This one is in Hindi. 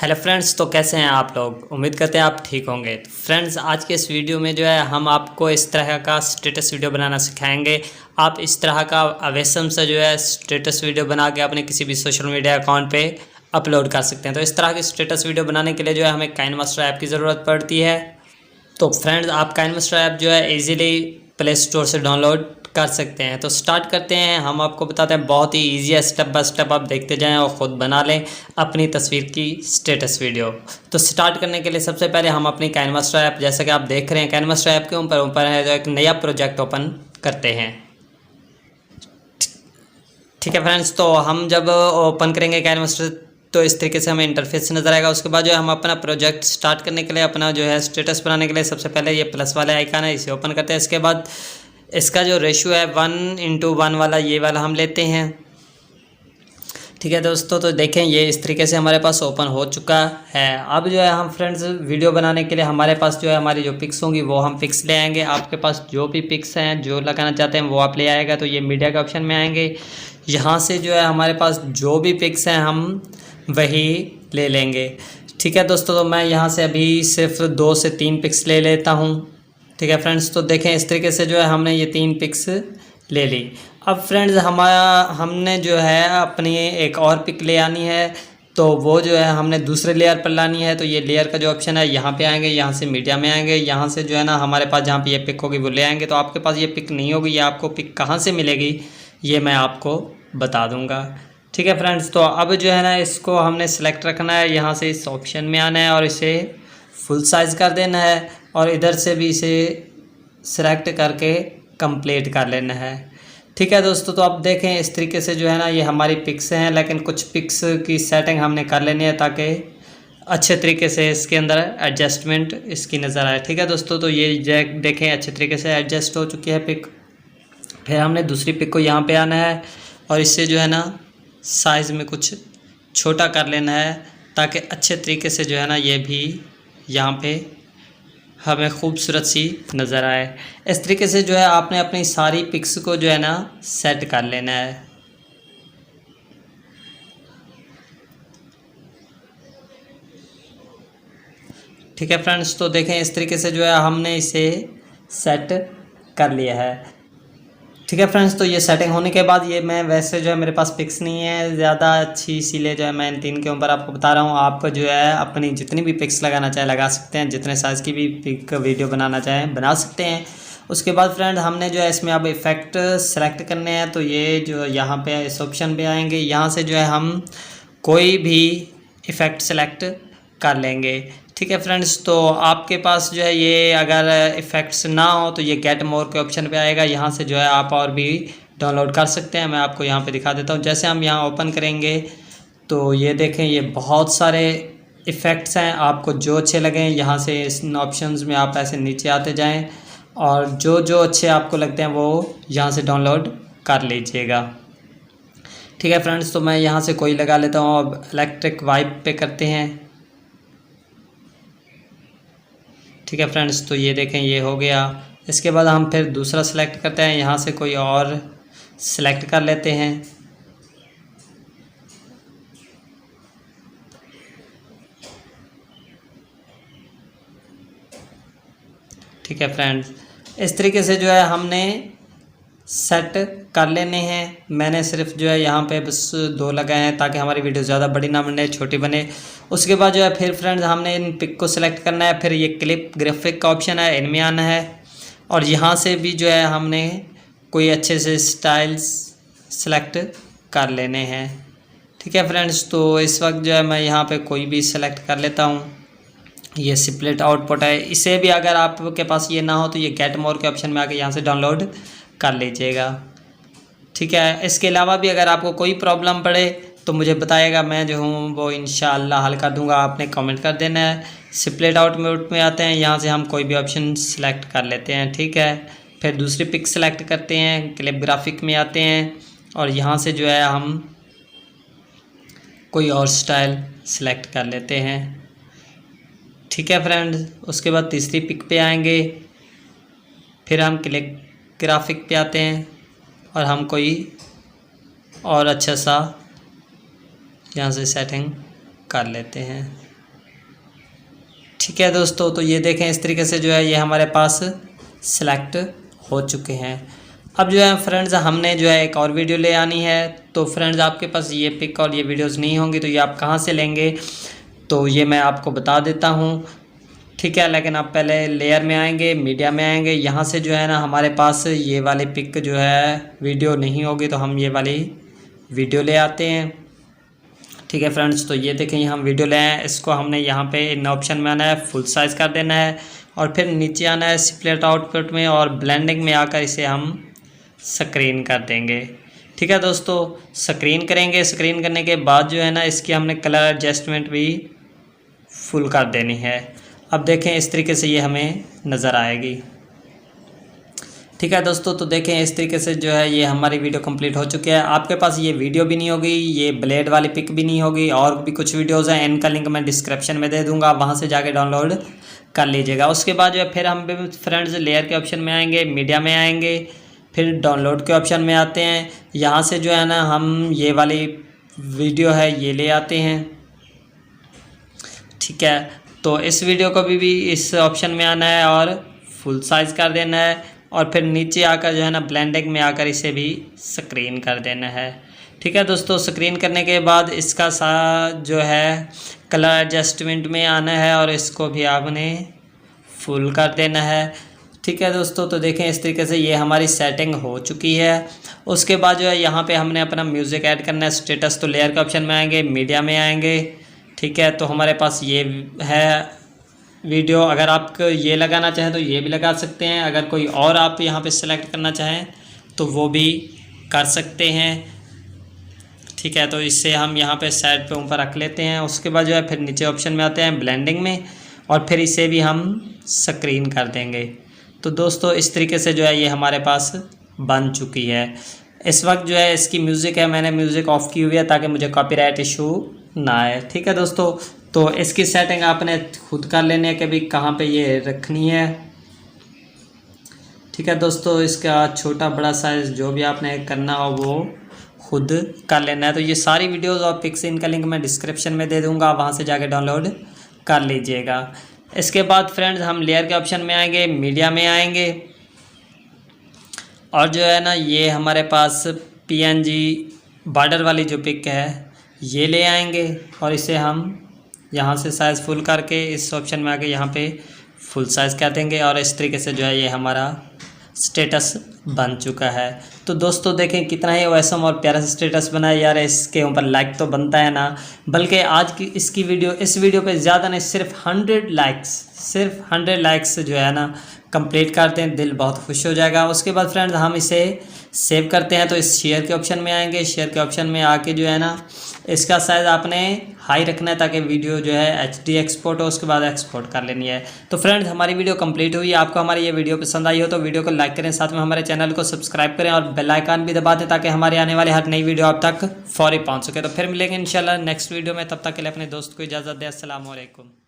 हेलो फ्रेंड्स, तो कैसे हैं आप लोग। उम्मीद करते हैं आप ठीक होंगे। तो फ्रेंड्स, आज के इस वीडियो में जो है हम आपको इस तरह का स्टेटस वीडियो बनाना सिखाएंगे। आप इस तरह का अवेसम से जो है स्टेटस वीडियो बना के अपने किसी भी सोशल मीडिया अकाउंट पे अपलोड कर सकते हैं। तो इस तरह की स्टेटस वीडियो बनाने के लिए जो है हमें काइनमास्टर ऐप की ज़रूरत पड़ती है। तो फ्रेंड्स, आप काइनमास्टर ऐप जो है ईज़िली प्ले स्टोर से डाउनलोड कर सकते हैं। तो स्टार्ट करते हैं। हम आपको बताते हैं, बहुत ही ईजी है, स्टेप बाय स्टेप आप देखते जाएं और ख़ुद बना लें अपनी तस्वीर की स्टेटस वीडियो। तो स्टार्ट करने के लिए सबसे पहले हम अपनी काइनमास्टर ऐप, जैसा कि आप देख रहे हैं, काइनमास्टर ऐप के ऊपर है जो एक नया प्रोजेक्ट ओपन करते हैं। ठीक है फ्रेंड्स, तो हम जब ओपन करेंगे काइनमास्टर तो इस तरीके से हमें इंटरफेस नज़र आएगा। उसके बाद जो है हम अपना प्रोजेक्ट स्टार्ट करने के लिए, अपना जो है स्टेटस बनाने के लिए सबसे पहले ये प्लस वाले आइकन है, इसे ओपन करते हैं। इसके बाद इसका जो रेशियो है 1:1 वाला, ये वाला हम लेते हैं। ठीक है दोस्तों, तो देखें ये इस तरीके से हमारे पास ओपन हो चुका है। अब जो है हम फ्रेंड्स वीडियो बनाने के लिए हमारे पास जो है हमारी जो पिक्स होंगी वो हम पिक्स ले आएंगे। आपके पास जो भी पिक्स हैं जो लगाना चाहते हैं वो आप ले आएगा। तो ये मीडिया के ऑप्शन में आएंगे, यहाँ से जो है हमारे पास जो भी पिक्स हैं हम वही ले लेंगे। ठीक है दोस्तों, तो मैं यहाँ से अभी सिर्फ 2 से 3 पिक्स ले लेता हूँ। ठीक है फ्रेंड्स, तो देखें इस तरीके से जो है हमने ये 3 पिक्स ले ली। अब फ्रेंड्स हमने जो है अपनी एक और पिक ले आनी है, तो वो जो है हमने दूसरे लेयर पर लानी है। तो ये लेयर का जो ऑप्शन है यहाँ पे आएंगे, यहाँ से मीडिया में आएंगे, यहाँ से जो है ना हमारे पास जहाँ पे ये पिक होगी वो ले आएंगे। तो आपके पास ये पिक नहीं होगी, ये आपको पिक कहाँ से मिलेगी ये मैं आपको बता दूँगा। ठीक है फ्रेंड्स, तो अब जो है ना इसको हमने सेलेक्ट रखना है, यहाँ से इस ऑप्शन में आना है और इसे फुल साइज़ कर देना है और इधर से भी इसे सेलेक्ट करके कंप्लीट कर लेना है। ठीक है दोस्तों, तो अब देखें इस तरीके से जो है ना ये हमारी पिक्स हैं, लेकिन कुछ पिक्स की सेटिंग हमने कर लेनी है ताकि अच्छे तरीके से इसके अंदर एडजस्टमेंट इसकी नज़र आए। ठीक है दोस्तों, तो ये देखें अच्छे तरीके से एडजस्ट हो चुकी है पिक। फिर हमने दूसरी पिक को यहाँ पे आना है और इससे जो है ना साइज़ में कुछ छोटा कर लेना है ताकि अच्छे तरीके से जो है ना ये भी यहाँ पे हमें खूबसूरत सी नज़र आए। इस तरीके से जो है आपने अपनी सारी पिक्स को जो है ना सेट कर लेना है। ठीक है फ्रेंड्स, तो देखें इस तरीके से जो है हमने इसे सेट कर लिया है। ठीक है फ्रेंड्स, तो ये सेटिंग होने के बाद ये मैं वैसे जो है मेरे पास पिक्स नहीं है ज़्यादा अच्छी, इसीलिए जो है मैं इन 3 के ऊपर आपको बता रहा हूँ। आप जो है अपनी जितनी भी पिक्स लगाना चाहे लगा सकते हैं, जितने साइज़ की भी पिक वीडियो बनाना चाहें बना सकते हैं। उसके बाद फ्रेंड हमने जो है इसमें अब इफ़ेक्ट सेलेक्ट करने हैं। तो ये जो यहाँ पे इस ऑप्शन पे आएंगे, यहाँ से जो है हम कोई भी इफ़ेक्ट सेलेक्ट कर लेंगे। ठीक है फ्रेंड्स, तो आपके पास जो है ये अगर इफ़ेक्ट्स ना हो तो ये गेट मोर के ऑप्शन पे आएगा, यहाँ से जो है आप और भी डाउनलोड कर सकते हैं। मैं आपको यहाँ पे दिखा देता हूँ। जैसे हम यहाँ ओपन करेंगे तो ये देखें ये बहुत सारे इफ़ेक्ट्स हैं, आपको जो अच्छे लगें यहाँ से इस ऑप्शंस में आप ऐसे नीचे आते जाएँ और जो जो अच्छे आपको लगते हैं वो यहाँ से डाउनलोड कर लीजिएगा। ठीक है फ्रेंड्स, तो मैं यहाँ से कोई लगा लेता हूँ। अब इलेक्ट्रिक वाइप पे करते हैं। ठीक है फ्रेंड्स, तो ये देखें ये हो गया। इसके बाद हम फिर दूसरा सेलेक्ट करते हैं, यहाँ से कोई और सेलेक्ट कर लेते हैं। ठीक है फ्रेंड्स, इस तरीके से जो है हमने सेट कर लेने हैं। मैंने सिर्फ जो है यहाँ पे बस 2 लगाए हैं ताकि हमारी वीडियो ज़्यादा बड़ी ना बने, छोटी बने। उसके बाद जो है फिर फ्रेंड्स हमने इन पिक को सिलेक्ट करना है। फिर ये क्लिप ग्राफिक का ऑप्शन है, इनमें आना है और यहाँ से भी जो है हमने कोई अच्छे से स्टाइल्स सेलेक्ट कर लेने हैं। ठीक है फ्रेंड्स, तो इस वक्त जो है मैं यहाँ पे कोई भी सिलेक्ट कर लेता हूँ। ये स्प्लिट आउटपुट है, इसे भी अगर आपके पास ये ना हो तो ये गेट मोर के ऑप्शन में आके यहाँ से डाउनलोड कर लीजिएगा। ठीक है, इसके अलावा भी अगर आपको कोई प्रॉब्लम पड़े तो मुझे बताइएगा, मैं जो हूँ वो इंशाअल्लाह हल कर दूँगा। आपने कमेंट कर देना है। स्प्लिट आउटपुट में आते हैं, यहाँ से हम कोई भी ऑप्शन सेलेक्ट कर लेते हैं। ठीक है, फिर दूसरी पिक सेलेक्ट करते हैं, क्लिप ग्राफिक में आते हैं और यहाँ से जो है हम कोई और स्टाइल सेलेक्ट कर लेते हैं। ठीक है फ्रेंड्स, उसके बाद तीसरी पिक पे आएंगे, फिर हम क्लिप ग्राफिक पे आते हैं और हम कोई और अच्छा सा यहाँ से सेटिंग कर लेते हैं। ठीक है दोस्तों, तो ये देखें इस तरीके से जो है ये हमारे पास सिलेक्ट हो चुके हैं। अब जो है फ्रेंड्स हमने जो है एक और वीडियो ले आनी है। तो फ्रेंड्स आपके पास ये पिक और ये वीडियोस नहीं होंगी तो ये आप कहाँ से लेंगे, तो ये मैं आपको बता देता हूँ। ठीक है, लेकिन आप पहले लेयर में आएंगे, मीडिया में आएंगे, यहाँ से जो है ना हमारे पास ये वाली पिक जो है वीडियो नहीं होगी तो हम ये वाली वीडियो ले आते हैं। ठीक है फ्रेंड्स, तो ये देखें हम वीडियो ले आए, इसको हमने यहाँ पे इन ऑप्शन में आना है, फुल साइज़ कर देना है और फिर नीचे आना है स्प्लिट आउटपुट में और ब्लेंडिंग में आकर इसे हम स्क्रीन कर देंगे। ठीक है दोस्तों, स्क्रीन करेंगे। स्क्रीन करने के बाद जो है ना इसकी हमने कलर एडजस्टमेंट भी फुल कर देनी है। अब देखें इस तरीके से ये हमें नज़र आएगी। ठीक है दोस्तों, तो देखें इस तरीके से जो है ये हमारी वीडियो कंप्लीट हो चुकी है। आपके पास ये वीडियो भी नहीं होगी, ये ब्लेड वाली पिक भी नहीं होगी, और भी कुछ वीडियोज़ हैं, इनका लिंक मैं डिस्क्रिप्शन में दे दूँगा, वहाँ से जाके डाउनलोड कर लीजिएगा। उसके बाद जो है फिर हम फ्रेंड्स लेयर के ऑप्शन में आएंगे, मीडिया में आएंगे, फिर डाउनलोड के ऑप्शन में आते हैं। यहाँ से जो है ना हम ये वाली वीडियो है ये ले आते हैं। ठीक है, तो इस वीडियो को भी इस ऑप्शन में आना है और फुल साइज़ कर देना है और फिर नीचे आकर जो है ना ब्लेंडिंग में आकर इसे भी स्क्रीन कर देना है। ठीक है दोस्तों, स्क्रीन करने के बाद इसका जो है कलर एडजस्टमेंट में आना है और इसको भी आपने फुल कर देना है। ठीक है दोस्तों, तो देखें इस तरीके से ये हमारी सेटिंग हो चुकी है। उसके बाद जो है यहाँ पे हमने अपना म्यूज़िक ऐड करना है। स्टेटस तो लेयर के ऑप्शन में आएंगे, मीडिया में आएंगे। ठीक है, तो हमारे पास ये है वीडियो। अगर आप ये लगाना चाहें तो ये भी लगा सकते हैं, अगर कोई और आप यहाँ पे सेलेक्ट करना चाहें तो वो भी कर सकते हैं। ठीक है, तो इससे हम यहाँ पे साइड पे ऊपर रख लेते हैं। उसके बाद जो है फिर नीचे ऑप्शन में आते हैं ब्लेंडिंग में और फिर इसे भी हम स्क्रीन कर देंगे। तो दोस्तों इस तरीके से जो है ये हमारे पास बन चुकी है। इस वक्त जो है इसकी म्यूज़िक है, मैंने म्यूज़िक ऑफ़ की हुई है ताकि मुझे कॉपीराइट इशू ना आए। ठीक है दोस्तों, तो इसकी सेटिंग आपने खुद कर लेनी है कि भाई कहाँ पे ये रखनी है। ठीक है दोस्तों, इसका छोटा बड़ा साइज़ जो भी आपने करना हो वो खुद कर लेना है। तो ये सारी वीडियोस और पिक्स इनका लिंक मैं डिस्क्रिप्शन में दे दूँगा, वहाँ से जाके डाउनलोड कर लीजिएगा। इसके बाद फ्रेंड्स हम लेयर के ऑप्शन में आएंगे, मीडिया में आएंगे और जो है ना ये हमारे पास PNG बॉर्डर वाली जो पिक है ये ले आएंगे और इसे हम यहाँ से साइज़ फुल करके इस ऑप्शन में आके यहाँ पे फुल साइज़ कर देंगे और इस तरीके से जो है ये हमारा स्टेटस बन चुका है। तो दोस्तों देखें कितना ही ऑसम और प्यारा सा स्टेटस बना है यार, इसके ऊपर लाइक तो बनता है ना, बल्कि आज की इस वीडियो पे ज़्यादा नहीं, सिर्फ 100 लाइक्स जो है ना कंप्लीट करते हैं, दिल बहुत खुश हो जाएगा। उसके बाद फ्रेंड्स हम इसे सेव करते हैं तो इस शेयर के ऑप्शन में आएंगे। शेयर के ऑप्शन में आके जो है ना इसका साइज़ आपने हाई रखना है ताकि वीडियो जो है HD एक्सपोर्ट हो, उसके बाद एक्सपोर्ट कर लेनी है। तो फ्रेंड्स हमारी वीडियो कंप्लीट हुई। आपको हमारी ये वीडियो पसंद आई हो तो वीडियो को लाइक करें, साथ में हमारे चैनल को सब्सक्राइब करें और बेल आइकन भी दबा दें ताकि हमारी आने वाली हर नई वीडियो आप तक फौरी पहुँच सके। तो फिर मिलेंगे इंशाल्लाह नेक्स्ट वीडियो में, तब तक के लिए अपने दोस्त को इजाज़त दें। अस्सलाम वालेकुम।